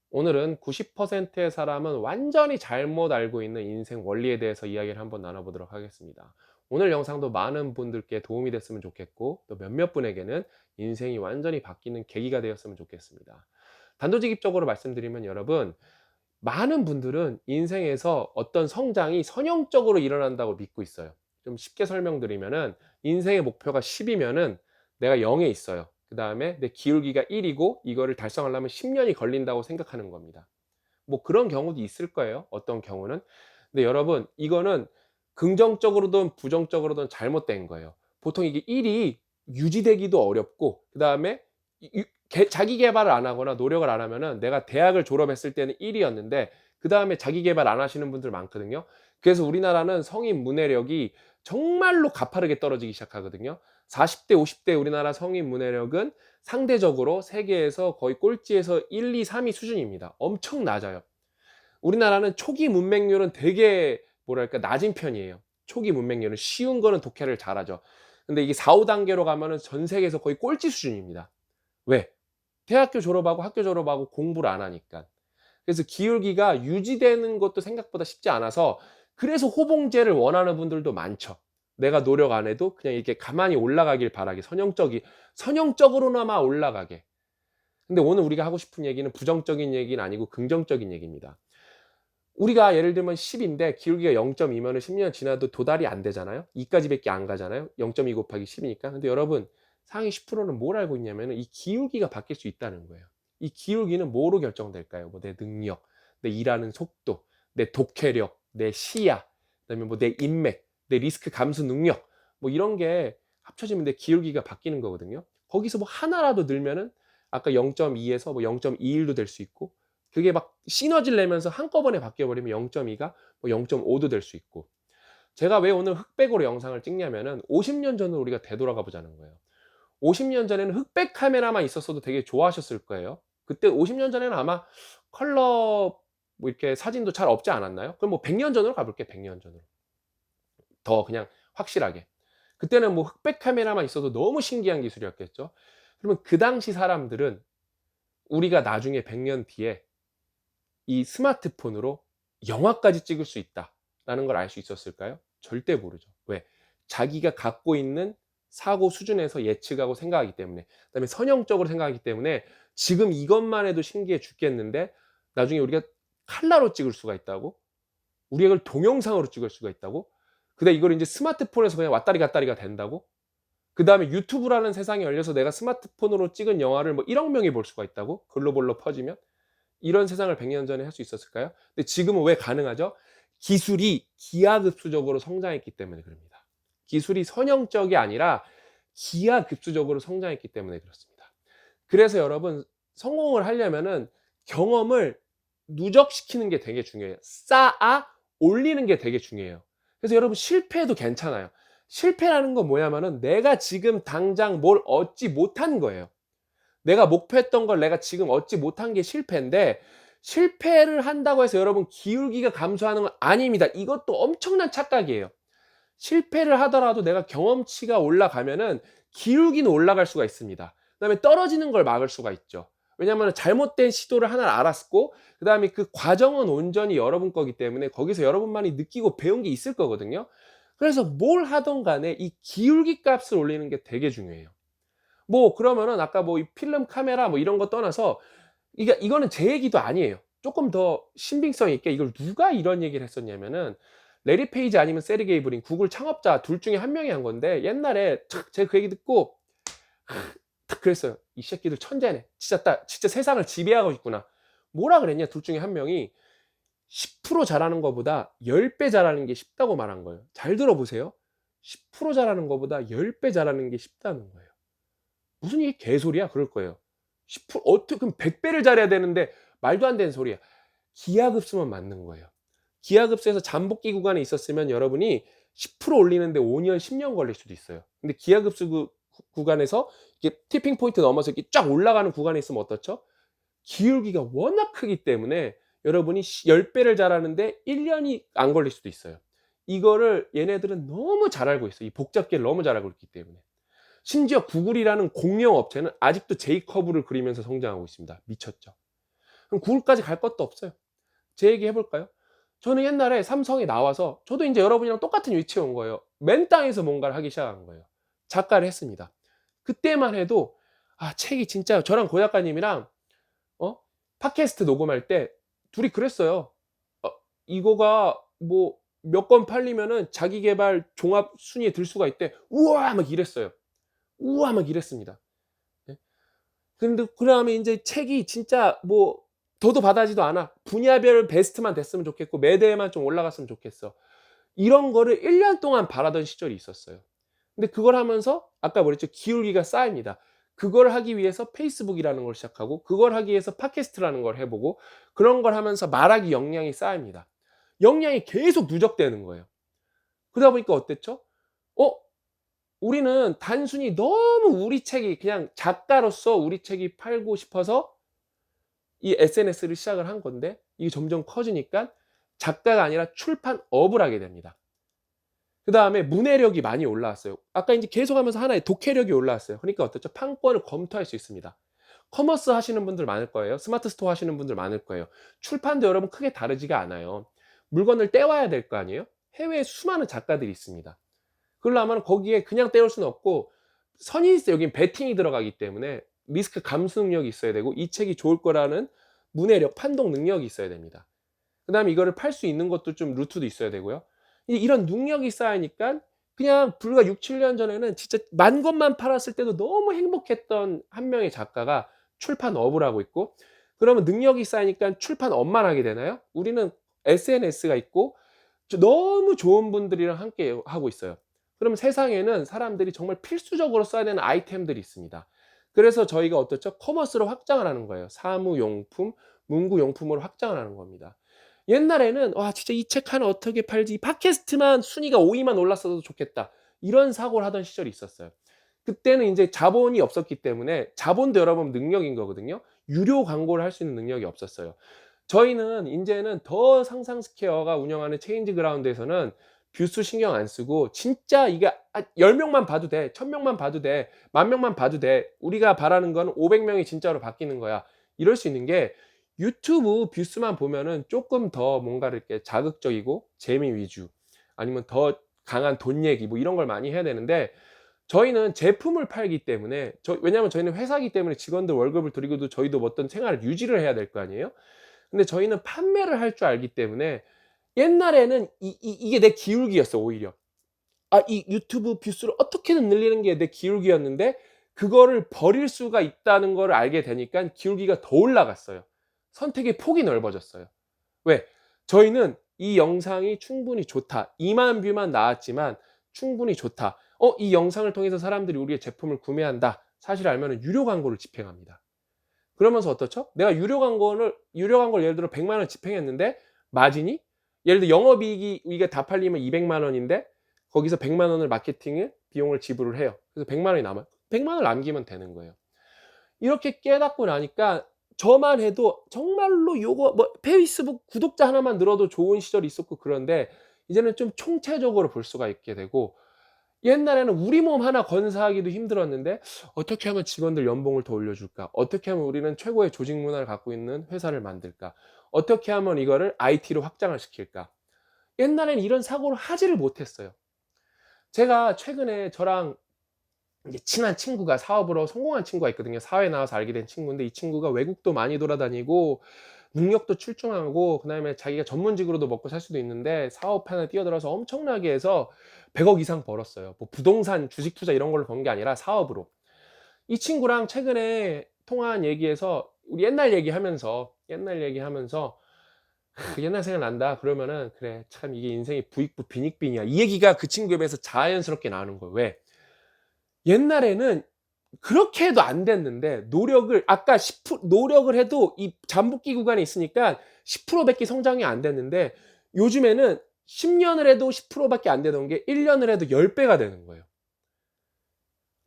오늘은 90%의 사람은 완전히 잘못 알고 있는 인생 원리에 대해서 이야기를 한번 나눠보도록 하겠습니다. 오늘 영상도 많은 분들께 도움이 됐으면 좋겠고 또 몇몇 분에게는 인생이 완전히 바뀌는 계기가 되었으면 좋겠습니다. 단도직입적으로 말씀드리면 여러분, 많은 분들은 인생에서 어떤 성장이 선형적으로 일어난다고 믿고 있어요. 좀 쉽게 설명드리면은 인생의 목표가 10이면은 내가 0에 있어요. 그 다음에 내 기울기가 1이고 이거를 달성하려면 10년이 걸린다고 생각하는 겁니다. 뭐 그런 경우도 있을 거예요. 어떤 경우는. 근데 여러분, 이거는 긍정적으로든 부정적으로든 잘못된 거예요. 보통 이게 1이 유지되기도 어렵고, 그 다음에 자기 개발을 안 하거나 노력을 안 하면은, 내가 대학을 졸업했을 때는 1이었는데 그 다음에 자기 개발 안 하시는 분들 많거든요. 그래서 우리나라는 성인 문해력이 정말로 가파르게 떨어지기 시작하거든요. 40대 50대 우리나라 성인 문해력은 상대적으로 세계에서 거의 꼴찌에서 1, 2, 3위 수준입니다. 엄청 낮아요. 우리나라는 초기 문맹률은 되게 뭐랄까 낮은 편이에요. 초기 문맹률은 쉬운 거는 독해를 잘하죠. 근데 이게 4, 5단계로 가면은 전 세계에서 거의 꼴찌 수준입니다. 왜? 대학교 졸업하고 학교 졸업하고 공부를 안 하니까. 그래서 기울기가 유지되는 것도 생각보다 쉽지 않아서, 그래서 호봉제를 원하는 분들도 많죠. 내가 노력 안 해도 그냥 이렇게 가만히 올라가길 바라게, 선형적으로나마 올라가게. 근데 오늘 우리가 하고 싶은 얘기는 부정적인 얘기는 아니고 긍정적인 얘기입니다. 우리가 예를 들면 10인데 기울기가 0.2면은 10년 지나도 도달이 안 되잖아요. 2까지 밖에 안 가잖아요. 0.2 곱하기 10이니까. 근데 여러분, 상위 10%는 뭘 알고 있냐면은 이 기울기가 바뀔 수 있다는 거예요. 이 기울기는 뭐로 결정될까요? 뭐 내 능력, 내 일하는 속도, 내 독해력, 내 시야, 그다음에 뭐 내 인맥, 내 리스크 감수 능력, 뭐 이런 게 합쳐지면 내 기울기가 바뀌는 거거든요. 거기서 뭐 하나라도 늘면은 아까 0.2에서 뭐 0.21도 될 수 있고, 그게 막 시너지를 내면서 한꺼번에 바뀌어 버리면 0.2가 뭐 0.5도 될 수 있고. 제가 왜 오늘 흑백으로 영상을 찍냐면은 50년 전으로 우리가 되돌아가 보자는 거예요. 50년 전에는 흑백 카메라만 있었어도 되게 좋아하셨을 거예요. 그때 50년 전에는 아마 컬러 뭐 이렇게 사진도 잘 없지 않았나요? 그럼 뭐 100년 전으로 가 볼게요. 100년 전으로. 더 그냥 확실하게. 그때는 뭐 흑백 카메라만 있어도 너무 신기한 기술이었겠죠. 그러면 그 당시 사람들은 우리가 나중에 100년 뒤에 이 스마트폰으로 영화까지 찍을 수 있다라는 걸 알 수 있었을까요? 절대 모르죠. 왜? 자기가 갖고 있는 사고 수준에서 예측하고 생각하기 때문에, 그다음에 선형적으로 생각하기 때문에 지금 이것만 해도 신기해 죽겠는데 나중에 우리가 칼라로 찍을 수가 있다고? 우리가 이걸 동영상으로 찍을 수가 있다고? 그다음에 이걸 인제 스마트폰에서 그냥 왔다리 갔다리가 된다고? 그다음에 유튜브라는 세상이 열려서 내가 스마트폰으로 찍은 영화를 뭐 1억 명이 볼 수가 있다고? 글로벌로 퍼지면? 이런 세상을 100년 전에 할 수 있었을까요? 근데 지금은 왜 가능하죠? 기술이 기하급수적으로 성장했기 때문에 그럽니다. 기술이 선형적이 아니라 기하급수적으로 성장했기 때문에 그렇습니다. 그래서 여러분, 성공을 하려면은 경험을 누적시키는 게 되게 중요해요. 쌓아 올리는 게 되게 중요해요. 그래서 여러분, 실패해도 괜찮아요. 실패라는 건 뭐냐면은 내가 지금 당장 뭘 얻지 못한 거예요. 내가 목표했던 걸 내가 지금 얻지 못한 게 실패인데, 실패를 한다고 해서 여러분 기울기가 감소하는 건 아닙니다. 이것도 엄청난 착각이에요. 실패를 하더라도 내가 경험치가 올라가면은 기울기는 올라갈 수가 있습니다. 그다음에 떨어지는 걸 막을 수가 있죠. 왜냐하면 잘못된 시도를 하나를 알았고, 그다음에 그 과정은 온전히 여러분 거기 때문에 거기서 여러분만이 느끼고 배운 게 있을 거거든요. 그래서 뭘 하든 간에 이 기울기 값을 올리는 게 되게 중요해요. 뭐 그러면은 아까 뭐 이 필름 카메라 뭐 이런 거 떠나서, 이거는 제 얘기도 아니에요. 쪼끔 더 신빙성 있게 이걸 누가 이런 얘기를 했었냐면은 레리 페이지 아니면 세르게이 브린, 구글 창업자 둘 중에 한 명이 한 건데, 옛날에 탁 제가 그 얘기 듣고 탁 그랬어요. '이 새끼들 천재네. 진짜 세상을 지배하고 있구나.' 뭐라 그랬냐, 둘 중에 한 명이 10% 잘하는 거보다 10배 잘하는 게 쉽다고 말한 거예요. 잘 들어보세요. 10% 잘하는 거보다 10배 잘하는 게 쉽다는 거예요. 무슨 이게 개소리야? 그럴 거예요. 10% 어떻게 그럼 100배를 잘해야 되는데, 말도 안 되는 소리야. 기하급수만 맞는 거예요. 기하급수에서 잠복기 구간에 있었으면 여러분이 10% 올리는데 5 년, 10년 걸릴 수도 있어요. 근데 기하급수 구간에서 이렇게 티핑 포인트 넘어서 이렇게 쫙 올라가는 구간에 있으면 어떻죠? 기울기가 워낙 크기 때문에 여러분이 10 배를 잘하는데 1 년이 안 걸릴 수도 있어요. 이거를 얘네들은 너무 잘 알고 있어요. 이 복잡계를 너무 잘 알고 있기 때문에. 심지어 구글이라는 공룡 업체는 아직도 J 커브를 그리면서 성장하고 있습니다. 미쳤죠. 그럼 구글까지 갈 것도 없어요. 제 얘기 해볼까요? 저는 옛날에 삼성에 나와서 저도 이제 여러분이랑 똑같은 위치에 온 거예요. 맨 땅에서 뭔가를 하기 시작한 거예요. 작가를 했습니다. 그때만 해도 책이 진짜 저랑 고 작가님이랑 어 팟캐스트 녹음할 때 둘이 그랬어요. 어 이거가 뭐 몇 권 팔리면은 자기 계발 종합 순위에 들 수가 있대. 우와 막 이랬어요. 우와 막 이랬습니다. 예. 근데 그다음에 인제 책이 진짜 뭐 더도 받아지도 않아. 분야별 베스트만 됐으면 좋겠고 매대에만 좀 올라갔으면 좋겠어. 이런 거를 1년 동안 바라던 시절이 있었어요. 근데 그걸 하면서 아까 뭐랬죠? 기울기가 쌓입니다. 그걸 하기 위해서 페이스북이라는 걸 시작하고 그걸 하기 위해서 팟캐스트라는 걸 해 보고 그런 걸 하면서 말하기 역량이 쌓입니다. 역량이 계속 누적되는 거예요. 그러다 보니까 어땠죠? 어 우리는 단순히 너무 우리 책이 그냥 작가로서 우리 책이 팔고 싶어서 이 SNS를 시작을 한 건데 이게 점점 커지니까 작가가 아니라 출판업을 하게 됩니다. 그다음에 문해력이 많이 올라왔어요. 아까 인제 계속하면서 하나의 독해력이 올라왔어요. 그러니까 어떻죠? 판권을 검토할 수 있습니다. 커머스 하시는 분들 많을 거예요. 스마트 스토어 하시는 분들 많을 거예요. 출판도 여러분 크게 다르지가 않아요. 물건을 떼와야 될 거 아니에요? 해외에 수많은 작가들이 있습니다. 그러려면 거기에 그냥 떼올 수는 없고 선이 있어요. 여긴 베팅이 들어가기 때문에 리스크 감수 능력이 있어야 되고 이 책이 좋을 거라는 문해력, 판독 능력이 있어야 됩니다. 그다음에 이거를 팔 수 있는 것도 좀 루트도 있어야 되고요. 이런 능력이 쌓이니까 그냥 불과 6-7년 전에는 진짜 만 권만 팔았을 때도 너무 행복했던 한 명의 작가가 출판업을 하고 있고 그러면 능력이 쌓이니까 출판업만 하게 되나요? 우리는 SNS가 있고 너무 좋은 분들이랑 함께 하고 있어요. 그러면 세상에는 사람들이 정말 필수적으로 써야 되는 아이템들이 있습니다. 그래서 저희가 어떻죠? 커머스로 확장을 하는 거예요. 사무용품, 문구용품으로 확장을 하는 겁니다. 옛날에는 '와 진짜 이 책 하나 어떻게 팔지? 이 팟캐스트만 순위가 5 위만 올랐어도 좋겠다.' 이런 사고를 하던 시절이 있었어요. 그때는 인제 자본이 없었기 때문에 자본도 여러분 능력인 거거든요. 유료 광고를 할 수 있는 능력이 없었어요. 저희는 인제는 더 상상 스퀘어가 운영하는 체인지 그라운드에서는 뷰수 신경 안 쓰고 진짜 이게 10 명만 봐도 돼. 1000 명만 봐도 돼. 10,000 명만 봐도 돼. 우리가 바라는 건 500 명이 진짜로 바뀌는 거야. 이럴 수 있는 게 유튜브 뷰수만 보면은 쪼끔 더 뭔가를 이렇게 자극적이고 재미 위주 아니면 더 강한 돈 얘기 뭐 이런 걸 많이 해야 되는데 저희는 제품을 팔기 때문에 왜냐하면 저희는 회사이기 때문에 직원들 월급을 드리고도 저희도 어떤 생활을 유지를 해야 될 거 아니에요? 근데 저희는 판매를 할 줄 알기 때문에 옛날에는 이게 내 기울기였어 오히려. 이 유튜브 뷰수를 어떻게든 늘리는 게 내 기울기였는데 그거를 버릴 수가 있다는 거를 알게 되니깐 기울기가 더 올라갔어요. 선택의 폭이 넓어졌어요. 왜? 저희는 이 영상이 충분히 좋다. 2만 뷰만 나왔지만 충분히 좋다. 이 영상을 통해서 사람들이 우리의 제품을 구매한다. 사실을 알면은 유료 광고를 집행합니다. 그러면서 어떻죠? 내가 유료 광고를 예를 들어 100만 원 집행했는데 마진이 예를 들어 영업이익이 이게 다 팔리면 200만 원인데 거기서 100만 원을 마케팅에 비용을 지불을 해요. 그래서 100만 원이 남아요. 100만 원을 남기면 되는 거예요. 이렇게 깨닫고 나니까 저만 해도 정말로 요거 뭐 페이스북 구독자 하나만 늘어도 좋은 시절이 있었고 그런데 이제는 좀 총체적으로 볼 수가 있게 되고 옛날에는 우리 몸 하나 건사하기도 힘들었는데 '어떻게 하면 직원들 연봉을 더 올려줄까? 어떻게 하면 우리는 최고의 조직 문화를 갖고 있는 회사를 만들까? 어떻게 하면 이거를 IT로 확장을 시킬까?' 옛날에는 이런 사고를 하지를 못했어요. 제가 최근에 저랑 이제 친한 친구가 사업으로 성공한 친구가 있거든요. 사회에 나와서 알게 된 친구인데 이 친구가 외국도 많이 돌아다니고 능력도 출중하고 그다음에 자기가 전문직으로도 먹고 살 수도 있는데 사업 하나에 뛰어들어서 엄청나게 해서 100억 이상 벌었어요. 뭐 부동산 주식 투자 이런 걸로 번 게 아니라 사업으로. 이 친구랑 최근에 통화한 얘기에서 우리 옛날 얘기하면서 옛날 생각난다." 그러면은 "그래 참 이게 인생이 부익부 빈익빈이야." 이 얘기가 그 친구 입에서 자연스럽게 나오는 거예요. 왜? 옛날에는 그렇게 해도 안 됐는데 노력을 아까 10% 노력을 해도 이 잠복기 구간이 있으니까 10% 밖에 성장이 안 됐는데 요즘에는 10 년을 해도 10% 밖에 안 되던 게 1 년을 해도 10 배가 되는 거예요.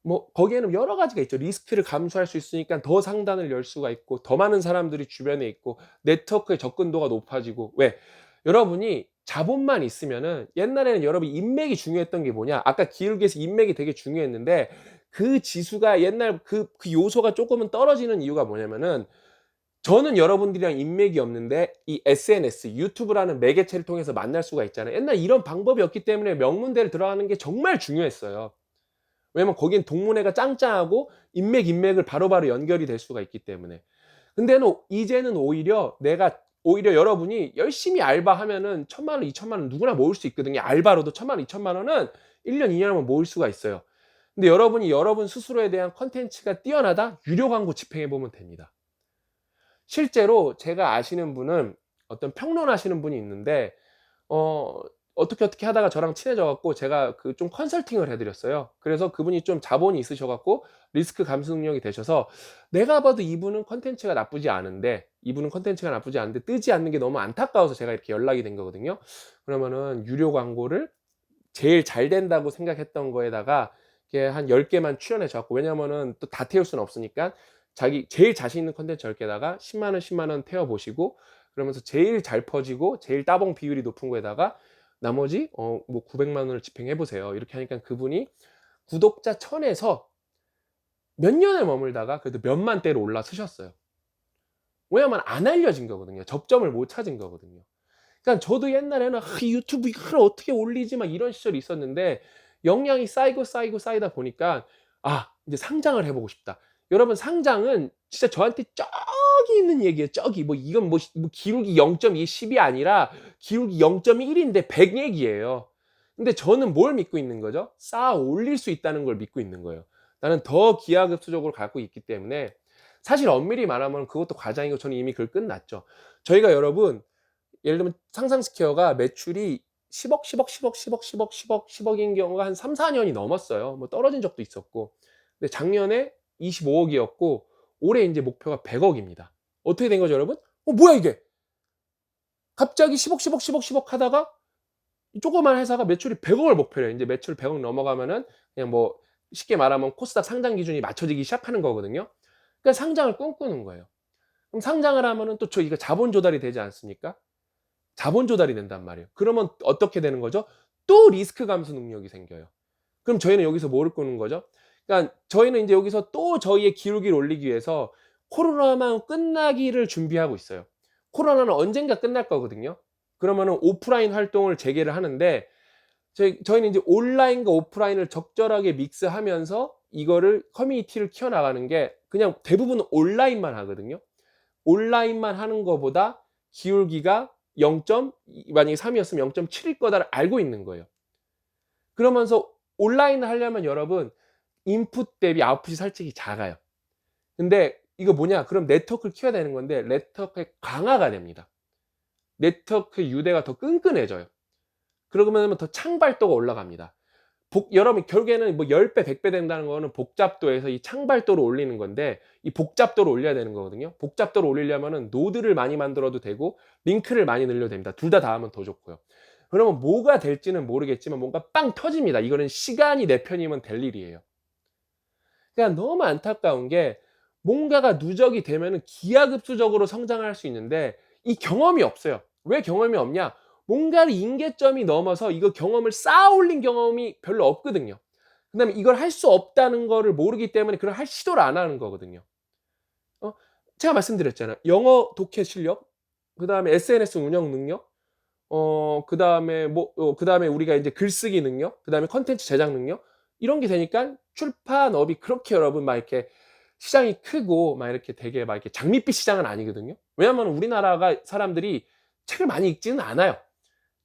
뭐 거기에는 여러 가지가 있죠. 리스크를 감수할 수 있으니까 더 상단을 열 수가 있고 더 많은 사람들이 주변에 있고 네트워크의 접근도가 높아지고 왜? 여러분이 자본만 있으면은 옛날에는 여러분 인맥이 중요했던 게 뭐냐? 아까 기울기에서 인맥이 되게 중요했는데 그 지수가 옛날 그 요소가 쪼끔은 떨어지는 이유가 뭐냐면은 저는 여러분들이랑 인맥이 없는데 이 SNS, 유튜브라는 매개체를 통해서 만날 수가 있잖아요. 옛날에 이런 방법이 없기 때문에 명문대를 들어가는 게 정말 중요했어요. 왜냐면 거긴 동문회가 짱짱하고 인맥을 바로바로 연결이 될 수가 있기 때문에. 근데는 이제는 오히려 여러분이 열심히 알바하면은 1,000만 원, 2,000만 원 누구나 모을 수 있거든요. 알바로도 1,000만 원, 2,000만 원은 1 년, 2 년이면 모을 수가 있어요. 근데 여러분이 여러분 스스로에 대한 콘텐츠가 뛰어나다? 유료 광고 집행해 보면 됩니다. 실제로 제가 아시는 분은 어떤 평론하시는 분이 있는데 어떻게 하다가 저랑 친해져 갖고 제가 그 좀 컨설팅을 해 드렸어요. 그래서 그분이 좀 자본이 있으셔 갖고 리스크 감수 능력이 되셔서 내가 봐도 이분은 콘텐츠가 나쁘지 않은데 뜨지 않는 게 너무 안타까워서 제가 이렇게 연락이 된 거거든요. 그러면은 유료 광고를 제일 잘 된다고 생각했던 거에다가 이렇게 한 10 개만 출연해 줘 갖고, 왜냐면은 또 다 태울 수는 없으니까 자기 제일 자신 있는 콘텐츠 10 개에다가 10만 원, 10만 원 태워 보시고, 그러면서 제일 잘 퍼지고 제일 따봉 비율이 높은 거에다가 나머지 뭐 900만 원을 집행해 보세요. 이렇게 하니까 그분이 구독자 1000에서 몇 년을 머물다가 그래도 몇만 대로 올라서셨어요. 왜냐면 안 알려진 거거든요. 접점을 못 찾은 거거든요. 그러니까 저도 옛날에는 이 유튜브 이걸 어떻게 올리지?" 막 이런 시절이 있었는데 역량이 쌓이다 보니까 '아 이제 상장을 해 보고 싶다.' 여러분, 상장은 진짜 저한테 저기 있는 얘기예요. 저기 뭐 이건 뭐 기울기 0.2 10이 아니라 기울기 0.1 인데 100 얘기예요. 근데 저는 뭘 믿고 있는 거죠? 쌓아 올릴 수 있다는 걸 믿고 있는 거예요. 나는 더 기하급수적으로 갖고 있기 때문에. 사실 엄밀히 말하면 그것도 과장이고 저는 이미 그걸 끝났죠. 저희가 여러분, 예를 들면 상상스퀘어가 매출이 10억, 10억, 10억, 10억, 10억, 10억, 10억인 경우가 한 3-4 년이 넘었어요. 뭐 떨어진 적도 있었고. 근데 작년에 25억이었고 올해 인제 목표가 100억입니다. 어떻게 된 거죠, 여러분? 뭐야 이게? 갑자기 10억, 10억, 10억, 10억 하다가 이 조그만 회사가 매출이 100억을 목표로 해요. 인제 매출 100억 넘어가면은 그냥 뭐 쉽게 말하면 코스닥 상장 기준이 맞춰지기 시작하는 거거든요. 그러니까 상장을 꿈꾸는 거예요. 그럼 상장을 하면은 또 이거 자본 조달이 되지 않습니까? 자본 조달이 된단 말이에요. 그러면 어떻게 되는 거죠? 또 리스크 감수 능력이 생겨요. 그럼 저희는 여기서 뭐를 꾸는 거죠? 그러니까 저희는 인제 여기서 또 저희의 기울기를 올리기 위해서 코로나만 끝나기를 준비하고 있어요. 코로나는 언젠가 끝날 거거든요. 그러면은 오프라인 활동을 재개를 하는데 저희는 인제 온라인과 오프라인을 적절하게 믹스하면서 이거를 커뮤니티를 키워나가는 게 그냥 대부분 온라인만 하거든요. 온라인만 하는 거보다 기울기가 0. 만약에 3 이었으면 0.7일 거다를 알고 있는 거예요. 그러면서 온라인을 하려면 여러분 인풋 대비 아웃풋이 솔직히 작아요. 근데 이거 뭐냐? 그럼 네트워크를 키워야 되는 건데 네트워크의 강화가 됩니다. 네트워크 유대가 더 끈끈해져요. 그러면 더 창발도가 올라갑니다. 여러분 결국에는 뭐 10배, 100배 된다는 거는 복잡도에서 이 창발도를 올리는 건데 이 복잡도를 올려야 되는 거거든요. 복잡도를 올리려면은 노드를 많이 만들어도 되고 링크를 많이 늘려도 됩니다. 둘 다 하면 더 좋고요. 그러면 뭐가 될지는 모르겠지만 뭔가 빵 터집니다. 이거는 시간이 내 편이면 될 일이에요. 그러니까 너무 안타까운 게 뭔가가 누적이 되면은 기하급수적으로 성장할 수 있는데 이 경험이 없어요. 왜 경험이 없냐? 뭔가를 임계점이 넘어서 이거 경험을 쌓아 올린 경험이 별로 없거든요. 그다음에 이걸 할 수 없다는 거를 모르기 때문에 그걸 할 시도를 안 하는 거거든요. 어 제가 말씀드렸잖아요. 영어 독해 실력, 그다음에 SNS 운영 능력, 그다음에 우리가 인제 글쓰기 능력, 그다음에 콘텐츠 제작 능력, 이런 게 되니깐 출판업이 그렇게 여러분 막 이렇게 시장이 크고 막 이렇게 되게 막 이렇게 장밋빛 시장은 아니거든요. 왜냐하면 우리나라가 사람들이 책을 많이 읽지는 않아요.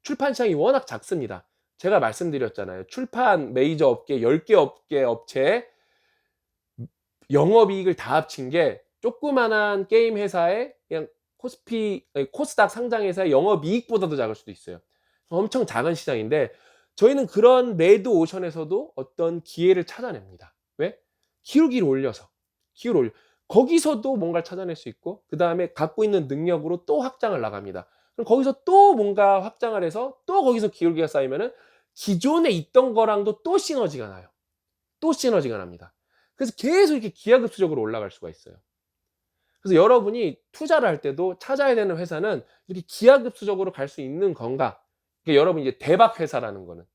출판 시장이 워낙 작습니다. 제가 말씀드렸잖아요. 출판 메이저 업계 10개 업체의 영업이익을 다 합친 게 조그마한 게임 회사의 그냥 코스닥 상장 회사의 영업이익보다도 작을 수도 있어요. 엄청 작은 시장인데 저희는 그런 레드 오션에서도 어떤 기회를 찾아냅니다. 왜? 기울기를 올려서. 기울을 올려 거기서도 뭔가를 찾아낼 수 있고 그다음에 갖고 있는 능력으로 또 확장을 나갑니다. 그럼 거기서 또 뭔가 확장을 해서 또 거기서 기울기가 쌓이면은 기존에 있던 거랑도 또 시너지가 나요. 또 시너지가 납니다. 그래서 계속 이렇게 기하급수적으로 올라갈 수가 있어요. 그래서 여러분이 투자를 할 때도 찾아야 되는 회사는 이렇게 기하급수적으로 갈 수 있는 건가? 그러니까 여러분 이제 대박 회사라는 거는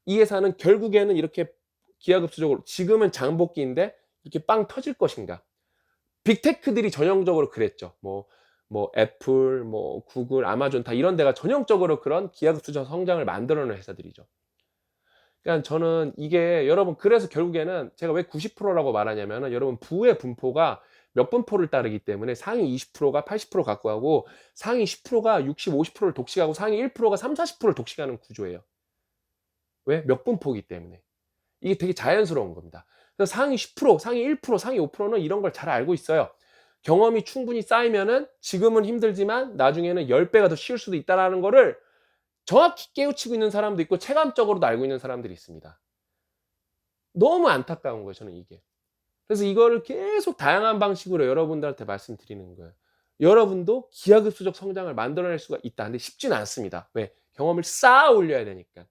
이 회사는 결국에는 이렇게 기하급수적으로 지금은 장복기인데 이렇게 빵 터질 것인가? 빅테크들이 전형적으로 그랬죠. 애플, 구글, 아마존 다 이런 데가 전형적으로 그런 기하급수적 성장을 만들어낸 회사들이죠. 그러니까 저는 이게 여러분 그래서 결국에는 제가 왜 90% 라고 말하냐면은 여러분 부의 분포가 몇 분포를 따르기 때문에 상위 20%가 80% 갖고 가고 상위 10%가 60, 50%를 독식하고 상위 1%가 30, 40%를 독식하는 구조예요. 왜? 몇 분포이기 때문에. 이게 되게 자연스러운 겁니다. 그래서 상위 10%, 상위 1%, 상위 5%는 이런 걸 잘 알고 있어요. 경험이 충분히 쌓이면은 지금은 힘들지만 나중에는 10배가 더 쉬울 수도 있다라는 거를 정확히 깨우치고 있는 사람도 있고 체감적으로도 알고 있는 사람들이 있습니다. 너무 안타까운 거예요, 저는 이게. 그래서 이거를 계속 다양한 방식으로 여러분들한테 말씀드리는 거예요. 여러분도 기하급수적 성장을 만들어낼 수가 있다. 근데 쉽지는 않습니다. 왜? 경험을 쌓아 올려야 되니까.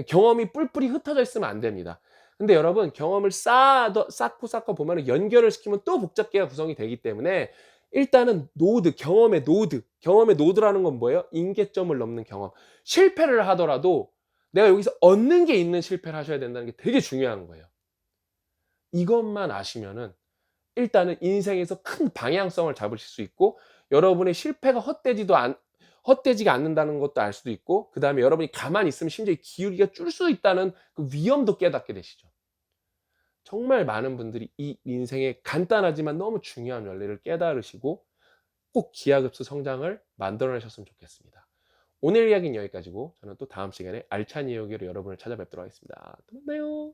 경험이 뿔뿔이 흩어져 있으면 안 됩니다. 근데 여러분 경험을 쌓고 보면은 연결을 시키면 또 복잡계가 구성이 되기 때문에 일단은 경험의 노드라는 건 뭐예요? 임계점을 넘는 경험. 실패를 하더라도 내가 여기서 얻는 게 있는 실패를 하셔야 된다는 게 되게 중요한 거예요. 이것만 아시면은 일단은 인생에서 큰 방향성을 잡으실 수 있고 여러분의 실패가 헛되지가 않는다는 것도 알 수도 있고 그다음에 여러분이 가만히 있으면 심지어 기울기가 줄 수 있다는 그 위험도 깨닫게 되시죠. 정말 많은 분들이 이 인생의 간단하지만 너무 중요한 원리를 깨달으시고 꼭 기하급수 성장을 만들어내셨으면 좋겠습니다. 오늘 이야기는 여기까지고 저는 또 다음 시간에 알찬 이야기로 여러분을 찾아뵙도록 하겠습니다. 또 만나요.